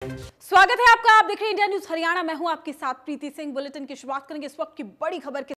स्वागत है आपका। आप देख रहे हैं इंडिया न्यूज हरियाणा। मैं हूं आपके साथ प्रीति सिंह। बुलेटिन की शुरुआत करेंगे इस वक्त की बड़ी खबर के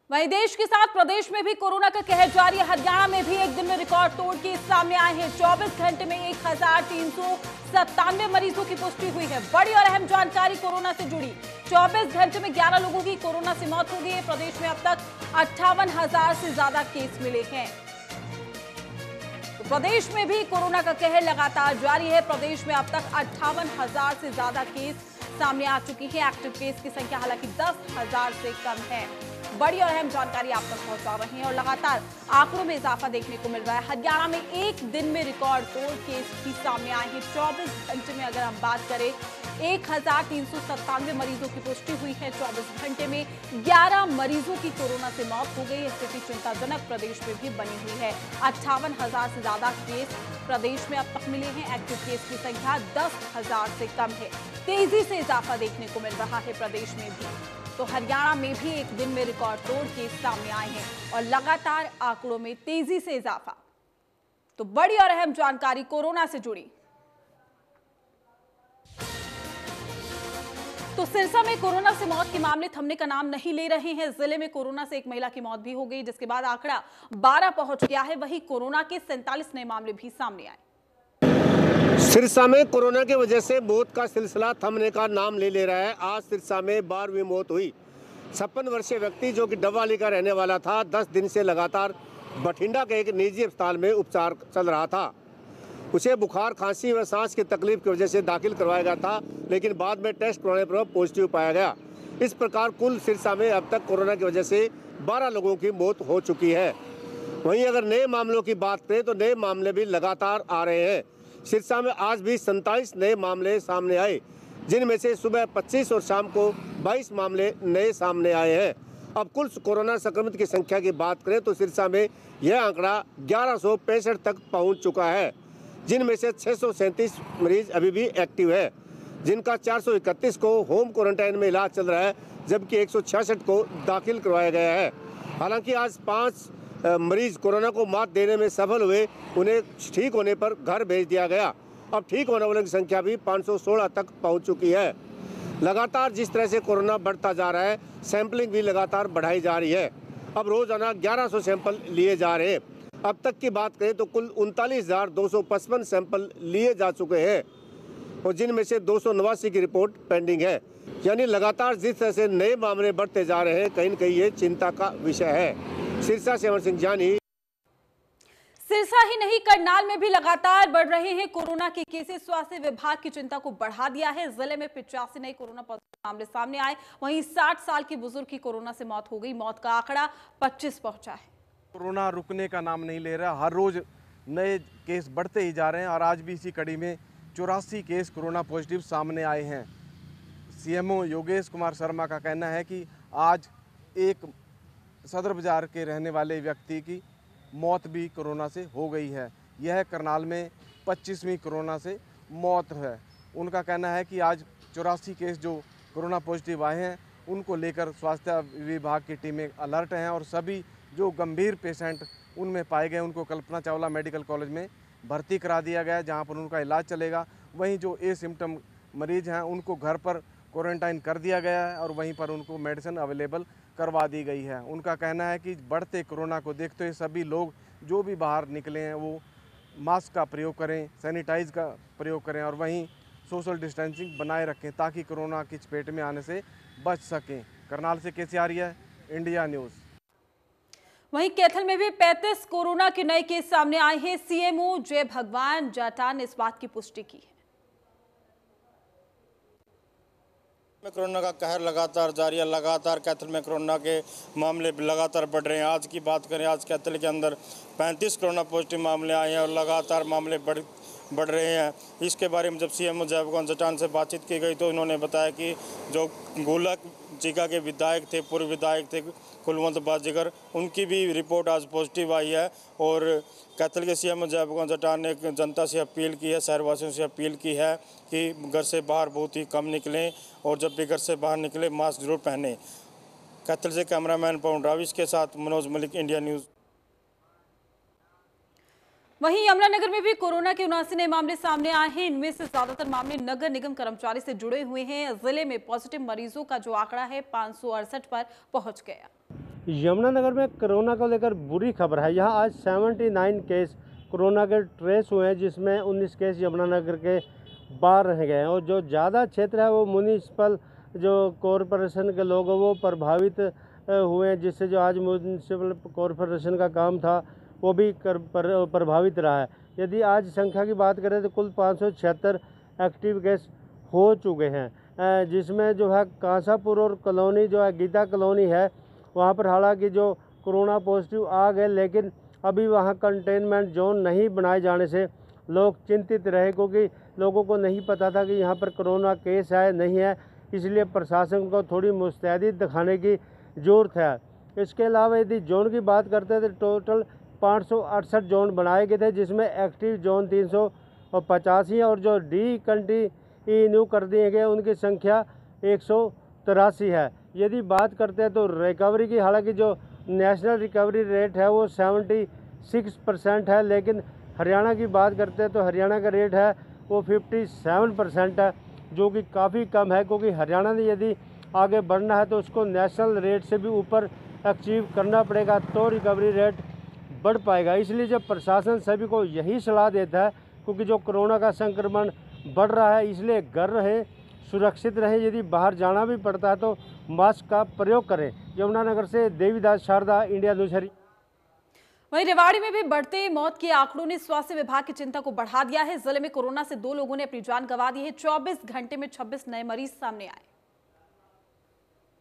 वहीं देश के साथ प्रदेश में भी कोरोना का कहर जारी है। हरियाणा में भी एक दिन में रिकॉर्ड तोड़ केस सामने आए हैं। 24 घंटे में 1397 मरीजों की पुष्टि हुई है। बड़ी और अहम जानकारी कोरोना से जुड़ी। 24 घंटे में 11 लोगों की कोरोना से मौत हो गई है। प्रदेश में अब तक 58,000 से ज्यादा केस मिले हैं। तो प्रदेश में भी कोरोना का कहर लगातार जारी है। प्रदेश में अब तक 58,000 से ज्यादा केस सामने आ चुकी है। एक्टिव केस की संख्या हालांकि 10,000 से कम है। बड़ी और अहम जानकारी आप तक पहुंचा रहे हैं और लगातार आंकड़ों में इजाफा देखने को मिल रहा है। हरियाणा में एक दिन में रिकॉर्ड तोड़ केस भी सामने आए हैं। 24 घंटे में अगर हम बात करें 1397 मरीजों की पुष्टि हुई है। 24 घंटे में 11 मरीजों की कोरोना से मौत हो गई है। स्थिति चिंताजनक प्रदेश में भी बनी हुई है। 58,000 से ज्यादा केस प्रदेश में अब तक मिले हैं। एक्टिव केस की संख्या 10,000 से कम है। तेजी से इजाफा देखने को मिल रहा है प्रदेश में भी। तो हरियाणा में भी एक दिन में रिकॉर्ड तोड़ केस सामने आए हैं और लगातार आंकड़ों में तेजी से इजाफा। तो बड़ी और अहम जानकारी कोरोना से जुड़ी। तो सिरसा में कोरोना से मौत के मामले थमने का नाम नहीं ले रहे हैं। जिले में कोरोना से एक महिला की मौत भी हो गई, जिसके बाद आंकड़ा 12 पहुंच गया है। वहीं कोरोना के 47 नए मामले भी सामने आए। सिरसा में कोरोना की वजह से मौत का सिलसिला थमने का नाम ले रहा है। आज सिरसा में 12वीं मौत हुई। 56 वर्षीय व्यक्ति जो कि डबवाली का रहने वाला था, 10 दिन से लगातार बठिंडा के एक निजी अस्पताल में उपचार चल रहा था। उसे बुखार, खांसी व सांस की तकलीफ की वजह से दाखिल करवाया गया था, लेकिन बाद में टेस्ट करवाने पर पॉजिटिव पाया गया। इस प्रकार कुल सिरसा में अब तक कोरोना की वजह से 12 लोगों की मौत हो चुकी है। वहीं अगर नए मामलों की बात करें तो नए मामले भी लगातार आ रहे हैं। सिरसा में आज भी 47 नए मामले सामने आए, जिनमें से सुबह 25 और शाम को 22 मामले नए सामने आए हैं। अब कुल कोरोना संक्रमित की संख्या की बात करें तो सिरसा में यह आंकड़ा 1165 तक पहुंच चुका है, जिनमें से 637 मरीज अभी भी एक्टिव है, जिनका 431 को होम क्वारंटाइन में इलाज चल रहा है, जबकि 166 को दाखिल करवाया गया है। हालांकि आज 5 मरीज कोरोना को मात देने में सफल हुए। उन्हें ठीक होने पर घर भेज दिया गया। अब ठीक होने वालों की संख्या भी 516 तक पहुंच चुकी है। लगातार जिस तरह से कोरोना बढ़ता जा रहा है, सैंपलिंग भी लगातार बढ़ाई जा रही है। अब रोजाना 1100 सैंपल लिए जा रहे हैं। अब तक की बात करें तो कुल 39,255 सैंपल लिए जा चुके हैं और जिनमें से 289 की रिपोर्ट पेंडिंग है। यानी लगातार जिस तरह से नए मामले बढ़ते जा रहे हैं, कहीं न कहीं ये चिंता का विषय है। सिरसा से अमर सिंह जानी। सिरसा ही नहीं, करनाल में भी लगातार बढ़ रहे हैं कोरोना के केसेस। स्वास्थ्य विभाग की चिंता को बढ़ा दिया है। जिले में 85 नए कोरोना पॉजिटिव मामले सामने आए। वहीं 60 साल के बुजुर्ग की कोरोना से मौत हो गई। मौत का आंकड़ा 25 पहुंचा है। कोरोना रुकने का नाम नहीं ले रहा। हर रोज नए केस बढ़ते ही जा रहे हैं और आज भी इसी कड़ी में 84 केस कोरोना पॉजिटिव सामने आए हैं। सीएमओ योगेश कुमार शर्मा का कहना है कि आज एक सदर बाजार के रहने वाले व्यक्ति की मौत भी कोरोना से हो गई है। यह करनाल में 25वीं कोरोना से मौत है। उनका कहना है कि आज 84 केस जो कोरोना पॉजिटिव आए हैं, उनको लेकर स्वास्थ्य विभाग की टीमें अलर्ट हैं और सभी जो गंभीर पेशेंट उनमें पाए गए उनको कल्पना चावला मेडिकल कॉलेज में भर्ती करा दिया गया है, जहां पर उनका इलाज चलेगा। वहीं जो एसिम्प्टम मरीज हैं उनको घर पर क्वारंटाइन कर दिया गया है और वहीं पर उनको मेडिसिन अवेलेबल करवा दी गई है। उनका कहना है कि बढ़ते कोरोना को देखते हुए सभी लोग जो भी बाहर निकले हैं वो मास्क का प्रयोग करें, सैनिटाइज का प्रयोग करें और वहीं सोशल डिस्टेंसिंग बनाए रखें ताकि कोरोना की चपेट में आने से बच सकें। करनाल से केसी आर्य, इंडिया न्यूज़। वहीं कैथल में भी 35 कोरोना के नए केस सामने आए हैं। सीएमओ जय भगवान जाटान ने इस बात की पुष्टि की है। कोरोना का कहर लगातार जारी है। लगातार कैथल में कोरोना के मामले लगातार बढ़ रहे हैं। आज की बात करें, आज कैथल के अंदर 35 कोरोना पॉजिटिव मामले आए हैं और लगातार मामले बढ़ रहे हैं। इसके बारे में जब सीएमओ जय भगवान जाटान से बातचीत की गई तो उन्होंने बताया कि जो गोलक जिगा के विधायक थे, पूर्व विधायक थे कुलवंत बाजीगर, उनकी भी रिपोर्ट आज पॉजिटिव आई है। और कैथल के सीएमओ जय भगवान जाटान ने जनता से अपील की है, शहरवासियों से अपील की है कि घर से बाहर बहुत ही कम निकलें और जब भी घर से बाहर निकलें मास्क जरूर पहनें। कैथल से कैमरामैन पवन राविश के साथ मनोज मलिक, इंडिया न्यूज़। वहीं यमुनानगर में भी कोरोना के 79 नए मामले सामने आए हैं। इनमें से ज्यादातर मामले नगर निगम कर्मचारी से जुड़े हुए हैं। जिले में पॉजिटिव मरीजों का जो आंकड़ा है 568 पर पहुंच गया। यमुनानगर में कोरोना को लेकर बुरी खबर है। यहाँ आज 79 केस कोरोना के ट्रेस हुए हैं, जिसमें 19 केस यमुनानगर के बाहर रह गए हैं। और जो ज़्यादा क्षेत्र है वो म्यूनिसिपल जो कॉरपोरेशन के लोग वो प्रभावित हुए हैं, जिससे जो आज म्यूनिसिपल कॉरपोरेशन का काम था वो भी प्रभावित रहा है। यदि आज संख्या की बात करें तो कुल 576 एक्टिव केस हो चुके हैं, जिसमें जो है कांसापुर और कॉलोनी जो है गीता कॉलोनी है वहाँ पर हालांकि जो कोरोना पॉजिटिव आ गए, लेकिन अभी वहाँ कंटेनमेंट जोन नहीं बनाए जाने से लोग चिंतित रहे, क्योंकि लोगों को नहीं पता था कि यहाँ पर कोरोना केस है नहीं है। इसलिए प्रशासन को थोड़ी मुस्तैदी दिखाने की ज़रूरत है। इसके अलावा यदि जोन की बात करते हैं तो टोटल 568 जोन बनाए गए थे, जिसमें एक्टिव जोन 385 है और जो डिकंटिन्यू कर दिए गए उनकी संख्या 183 है। यदि बात करते हैं तो रिकवरी की, हालांकि जो नेशनल रिकवरी रेट है वो 76% है, लेकिन हरियाणा की बात करते हैं तो हरियाणा का रेट है वो 57% है, जो कि काफ़ी कम है, क्योंकि हरियाणा ने यदि आगे बढ़ना है तो उसको नेशनल रेट से भी ऊपर अचीव करना पड़ेगा, तो रिकवरी रेट बढ़ पाएगा। इसलिए जब प्रशासन सभी को यही सलाह देता है, क्योंकि जो कोरोना का संक्रमण बढ़ रहा है, इसलिए घर रहे, सुरक्षित रहें। यदि बाहर जाना भी पड़ता है तो मास्क का प्रयोग करें। यमुनानगर से देवीदास शारदा, इंडिया न्यूज़। वहीं रेवाड़ी में भी बढ़ते मौत के आंकड़ों ने स्वास्थ्य विभाग की चिंता को बढ़ा दिया है। जिले में कोरोना से 2 लोगों ने अपनी जान गंवा दी है। 24 घंटे में 26 नए मरीज सामने आए।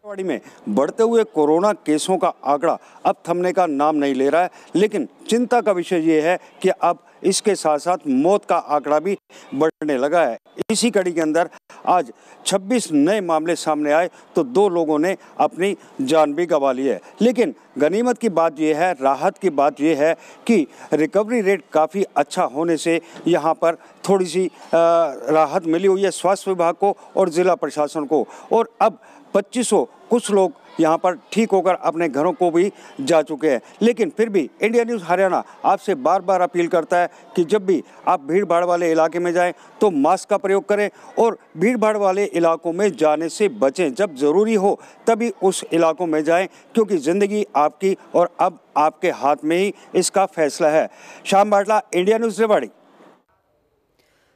रेवाड़ी में बढ़ते हुए कोरोना केसों का आंकड़ा अब थमने का नाम नहीं ले रहा है, लेकिन चिंता का विषय ये है कि अब इसके साथ साथ मौत का आंकड़ा भी बढ़ने लगा है। इसी कड़ी के अंदर आज 26 नए मामले सामने आए तो 2 लोगों ने अपनी जान भी गंवा ली है। लेकिन गनीमत की बात यह है, राहत की बात यह है कि रिकवरी रेट काफ़ी अच्छा होने से यहाँ पर थोड़ी सी राहत मिली हुई है स्वास्थ्य विभाग को और ज़िला प्रशासन को। और अब 2500 कुछ लोग यहाँ पर ठीक होकर अपने घरों को भी जा चुके हैं। लेकिन फिर भी इंडिया न्यूज़ हरियाणा आपसे बार बार अपील करता है कि जब भी आप भीड़ भाड़ वाले इलाके में जाएं तो मास्क का प्रयोग करें और भीड़ भाड़ वाले इलाकों में जाने से बचें। जब ज़रूरी हो तभी उस इलाकों में जाएं, क्योंकि ज़िंदगी आपकी और अब आपके हाथ में ही इसका फैसला है। श्याम बाटला, इंडिया न्यूज़ रेवाड़ी।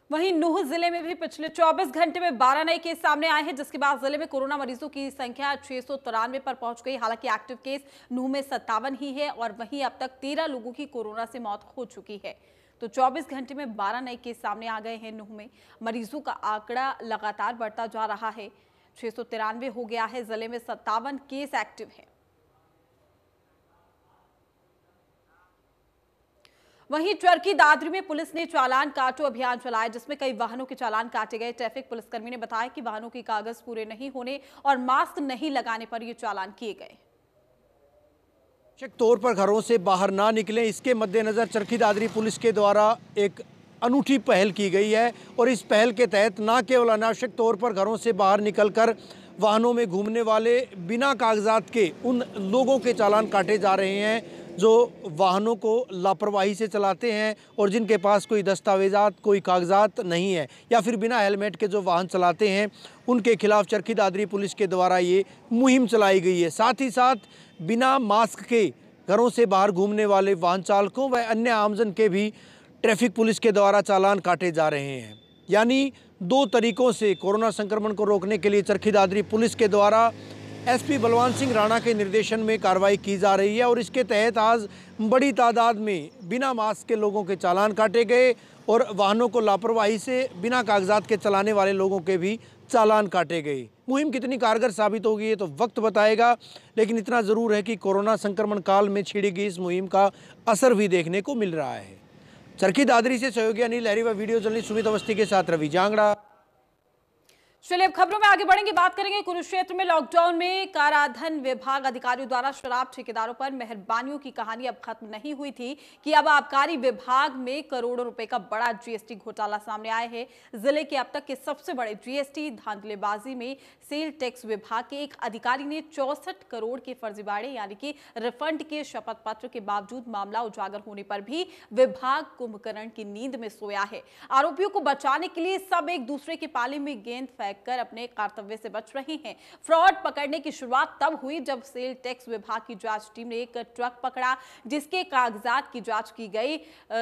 वहीं नूह जिले में भी पिछले 24 घंटे में 12 नए केस सामने आए हैं, जिसके बाद जिले में कोरोना मरीजों की संख्या 693 पर पहुंच गई। हालांकि एक्टिव केस नूह में 57 ही है और वहीं अब तक 13 लोगों की कोरोना से मौत हो चुकी है। तो 24 घंटे में 12 नए केस सामने आ गए हैं। नूह में मरीजों का आंकड़ा लगातार बढ़ता जा रहा है, 693 हो गया है। जिले में 57 केस एक्टिव है। वहीं चरखी दादरी में पुलिस ने चालान काटो अभियान चलाया, जिसमें कई वाहनों के चालान काटे गए। ट्रैफिक पुलिसकर्मी ने बताया कि वाहनों के कागज पूरे नहीं होने और मास्क नहीं लगाने पर ये चालान किए गए। आवश्यक तौर पर घरों से बाहर ना निकलें, इसके मद्देनजर चरखी दादरी पुलिस के द्वारा एक अनूठी पहल की गई है। और इस पहल के तहत न केवल अनावश्यक तौर पर घरों से बाहर निकलकर वाहनों में घूमने वाले बिना कागजात के उन लोगों के चालान काटे जा रहे हैं जो वाहनों को लापरवाही से चलाते हैं और जिनके पास कोई दस्तावेजात, कोई कागजात नहीं है, या फिर बिना हेलमेट के जो वाहन चलाते हैं उनके खिलाफ चरखी दादरी पुलिस के द्वारा ये मुहिम चलाई गई है। साथ ही साथ बिना मास्क के घरों से बाहर घूमने वाले वाहन चालकों व अन्य आमजन के भी ट्रैफिक पुलिस के द्वारा चालान काटे जा रहे हैं। यानी 2 तरीकों से कोरोना संक्रमण को रोकने के लिए चरखी दादरी पुलिस के द्वारा एसपी बलवान सिंह राणा के निर्देशन में कार्रवाई की जा रही है और इसके तहत आज बड़ी तादाद में बिना मास्क के लोगों के चालान काटे गए और वाहनों को लापरवाही से बिना कागजात के चलाने वाले लोगों के भी चालान काटे गए। मुहिम कितनी कारगर साबित होगी ये तो वक्त बताएगा, लेकिन इतना ज़रूर है कि कोरोना संक्रमण काल में छिड़ी गई इस मुहिम का असर भी देखने को मिल रहा है। चरखी दादरी से सहयोगी अनिल लहरी व वीडियो जर्नलिस्ट सुमित अवस्थी के साथ रवि जांगड़ा। चलिए अब खबरों में आगे बढ़ेंगे, बात करेंगे कुरुक्षेत्र में लॉकडाउन में कराधान विभाग अधिकारियों द्वारा शराब ठेकेदारों पर मेहरबानियों की कहानी अब खत्म नहीं हुई थी कि अब आबकारी विभाग में करोड़ों रुपए का बड़ा जीएसटी घोटाला सामने आया है। जिले के अब तक के सबसे बड़े जीएसटी धांधलेबाजी में सेल टैक्स विभाग के एक अधिकारी ने 64 करोड़ के फर्जीवाड़े यानी कि रिफंड के शपथ पत्र के बावजूद मामला उजागर होने पर भी विभाग कुंभकर्ण की नींद में सोया है। आरोपियों को बचाने के लिए सब एक दूसरे के पाले में गेंद कर अपने कर्तव्य से बच रहे हैं। फ्रॉड पकड़ने की शुरुआत तब हुई जब सेल टैक्स विभाग की जांच टीम ने एक ट्रक पकड़ा जिसके कागजात की जांच की गई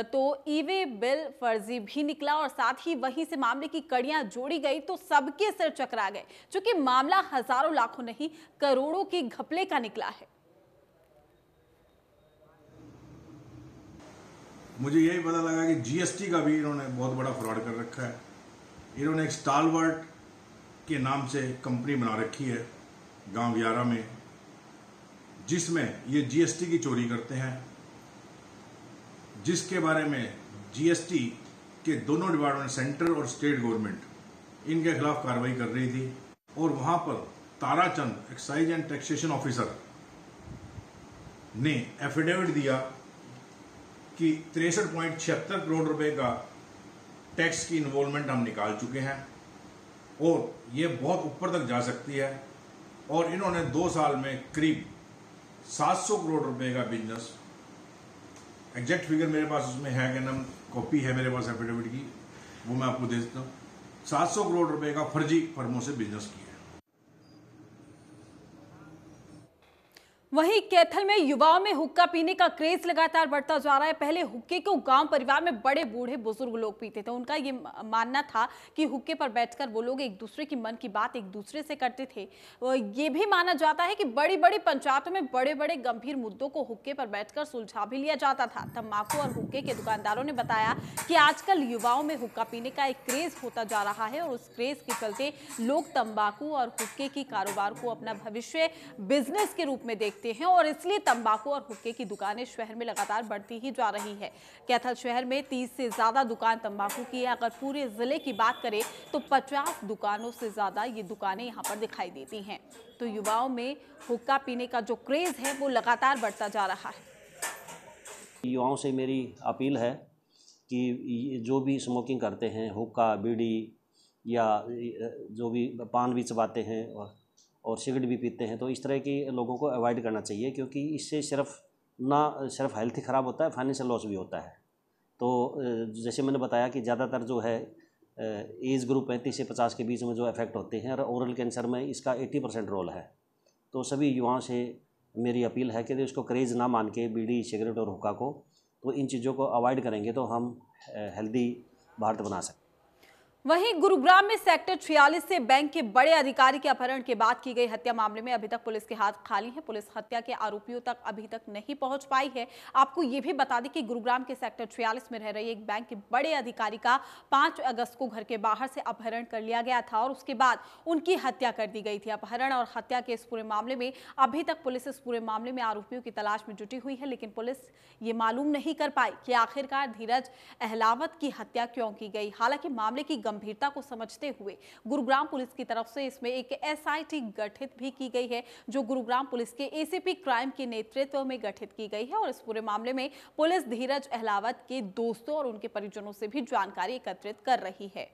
तो ईवे बिल फर्जी भी निकला और साथ ही वहीं से मामले की कड़ियां जोड़ी गई तो सबके सिर चकरा गए, क्योंकि मामला हजारों लाखों नहीं करोड़ों के घपले का निकला है। मुझे यही पता लगा कि जीएसटी का भी इन्होंने बहुत बड़ा फ्रॉड कर रखा है। इन्होंने एक स्टालवर्ट के नाम से कंपनी बना रखी है गांव 11 में, जिसमें ये जीएसटी की चोरी करते हैं, जिसके बारे में जीएसटी के दोनों डिपार्टमेंट, सेंट्रल और स्टेट गवर्नमेंट, इनके खिलाफ कार्रवाई कर रही थी। और वहां पर Tarachand excise and taxation officer ने एफिडेविट दिया कि 63.76 करोड़ रुपए का टैक्स की इन्वॉल्वमेंट हम निकाल चुके हैं और ये बहुत ऊपर तक जा सकती है। और इन्होंने 2 साल में करीब 700 करोड़ रुपए का बिजनेस, एग्जैक्ट फिगर मेरे पास उसमें है कि नाम कॉपी है मेरे पास एफिडेविट की, वो मैं आपको दे देता हूँ, 700 करोड़ रुपए का फर्जी फर्मों से बिजनेस किया। वहीं कैथल में युवाओं में हुक्का पीने का क्रेज लगातार बढ़ता जा रहा है। पहले हुक्के को गांव परिवार में बड़े बूढ़े बुजुर्ग लोग पीते थे। उनका ये मानना था कि हुक्के पर बैठकर वो लोग एक दूसरे की मन की बात एक दूसरे से करते थे। ये भी माना जाता है कि बड़ी बड़ी पंचायतों में बड़े बड़े गंभीर मुद्दों को हुक्के पर बैठकर सुलझा भी लिया जाता था। तंबाकू और हुक्के के दुकानदारों ने बताया कि आजकल युवाओं में हुक्का पीने का एक क्रेज होता जा रहा है और उस क्रेज के चलते लोग तंबाकू और हुक्के की कारोबार को अपना भविष्य बिजनेस के रूप में देखते हैं और इसलिए तंबाकू और हुक्के की दुकानें शहर में लगातार बढ़ती ही जा रही है। कैथल शहर में 30 से ज्यादा दुकान तंबाकू की है। अगर पूरे जिले की बात करें तो 50 दुकानों से ज्यादा ये दुकानें यहाँ पर दिखाई देती हैं। तो युवाओं में हुक्का पीने का जो क्रेज है वो लगातार बढ़ता जा रहा है। युवाओं से मेरी अपील है कि जो भी स्मोकिंग करते हैं, हुक्का, बीड़ी या जो भी पान भी चबाते हैं और सिगरेट भी पीते हैं, तो इस तरह के लोगों को अवॉइड करना चाहिए, क्योंकि इससे सिर्फ हेल्थ ही ख़राब होता है, फाइनेंशियल लॉस भी होता है। तो जैसे मैंने बताया कि ज़्यादातर जो है एज ग्रुप 35 से 50 के बीच में जो इफेक्ट होते हैं और ओरल कैंसर में इसका 80% रोल है। तो सभी युवाओं से मेरी अपील है कि इसको क्रेज़ ना मान के बीड़ी, सिगरेट और हुक्का को, तो इन चीज़ों को अवॉइड करेंगे तो हम हेल्दी भारत बना सकते हैं। वहीं गुरुग्राम में सेक्टर 46 से बैंक के बड़े अधिकारी के अपहरण के बाद की गई हत्या मामले में अभी तक पुलिस के हाथ खाली हैं। पुलिस हत्या के आरोपियों तक अभी तक नहीं पहुंच पाई है। आपको ये भी बता दें कि गुरुग्राम के सेक्टर 46 में रह रही एक बैंक के बड़े अधिकारी का 5 अगस्त को घर के बाहर से अपहरण कर लिया गया था और उसके बाद उनकी हत्या कर दी गई थी। अपहरण और हत्या के इस पूरे मामले में अभी तक पुलिस इस पूरे मामले में आरोपियों की तलाश में जुटी हुई है, लेकिन पुलिस ये मालूम नहीं कर पाई कि आखिरकार धीरज अहलावत की हत्या क्यों की गई। हालांकि मामले की गंभीरता को समझते हुए गुरुग्राम पुलिस की तरफ से इसमें एक एसआईटी गठित भी की गई है, जो गुरुग्राम पुलिस के एसीपी क्राइम के नेतृत्व में गठित की गई है और इस पूरे मामले में पुलिस धीरज अहलावत के दोस्तों और उनके परिजनों से भी जानकारी एकत्रित कर रही है।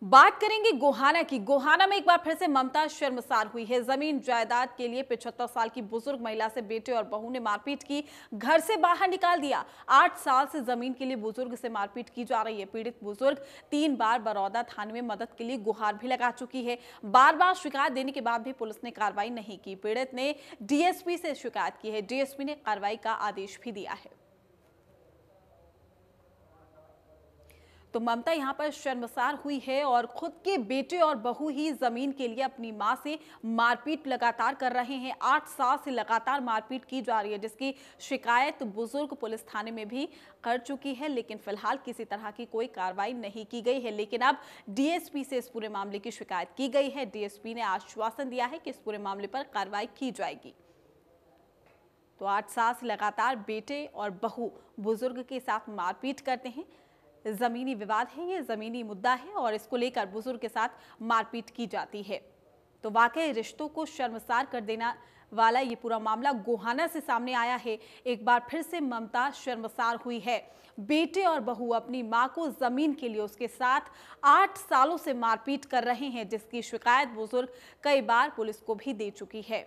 बात करेंगे गोहाना की। गोहाना में एक बार फिर से ममता शर्मसार हुई है। जमीन जायदाद के लिए 75 साल की बुजुर्ग महिला से बेटे और बहू ने मारपीट की, घर से बाहर निकाल दिया। 8 साल से जमीन के लिए बुजुर्ग से मारपीट की जा रही है। पीड़ित बुजुर्ग 3 बार बरौदा थाने में मदद के लिए गुहार भी लगा चुकी है। बार बार शिकायत देने के बाद भी पुलिस ने कार्रवाई नहीं की। पीड़ित ने डीएसपी से शिकायत की है। डीएसपी ने कार्रवाई का आदेश भी दिया है। तो ममता यहां पर शर्मसार हुई है और खुद के बेटे और बहू ही जमीन के लिए अपनी मां से मारपीट लगातार कर रहे हैं। 8 साल से लगातार मारपीट की जा रही है, जिसकी शिकायत बुजुर्ग पुलिस थाने में भी कर चुकी है, लेकिन फिलहाल किसी तरह की कोई कार्रवाई नहीं की गई है। लेकिन अब डीएसपी से इस पूरे मामले की शिकायत की गई है। डीएसपी ने आश्वासन दिया है कि इस पूरे मामले पर कार्रवाई की जाएगी। तो 8 साल से लगातार बेटे और बहू बुजुर्ग के साथ मारपीट करते हैं। जमीनी विवाद है, ये जमीनी मुद्दा है और इसको लेकर बुजुर्ग के साथ मारपीट की जाती है। तो वाकई रिश्तों को शर्मसार कर देना वाला ये पूरा मामला गोहाना से सामने आया है। एक बार फिर से ममता शर्मसार हुई है। बेटे और बहू अपनी मां को जमीन के लिए उसके साथ 8 सालों से मारपीट कर रहे हैं, जिसकी शिकायत बुजुर्ग कई बार पुलिस को भी दे चुकी है।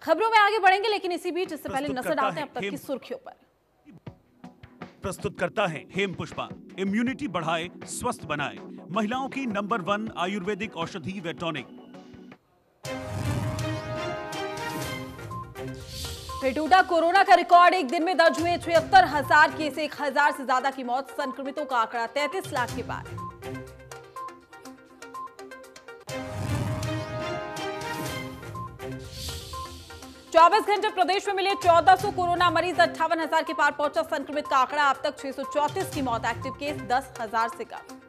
खबरों में आगे बढ़ेंगे, लेकिन इसी बीच इससे पहले नजर डालते हैं अब तक की सुर्खियों पर। प्रस्तुत करता है हेम पुष्पा। इम्यूनिटी बढ़ाए, स्वस्थ बनाए, महिलाओं की नंबर 1 आयुर्वेदिक औषधि व टॉनिक। फिर टूटा कोरोना का रिकॉर्ड। एक दिन में दर्ज हुए 76,000 केस, 1,000 से ज्यादा की मौत। संक्रमितों का आंकड़ा 33 लाख के पार। चौबीस घंटे प्रदेश में मिले 1400 कोरोना मरीज, 58,000 के पार पहुंचा संक्रमित का आंकड़ा। अब तक 634 की मौत। एक्टिव केस 10,000 से कम।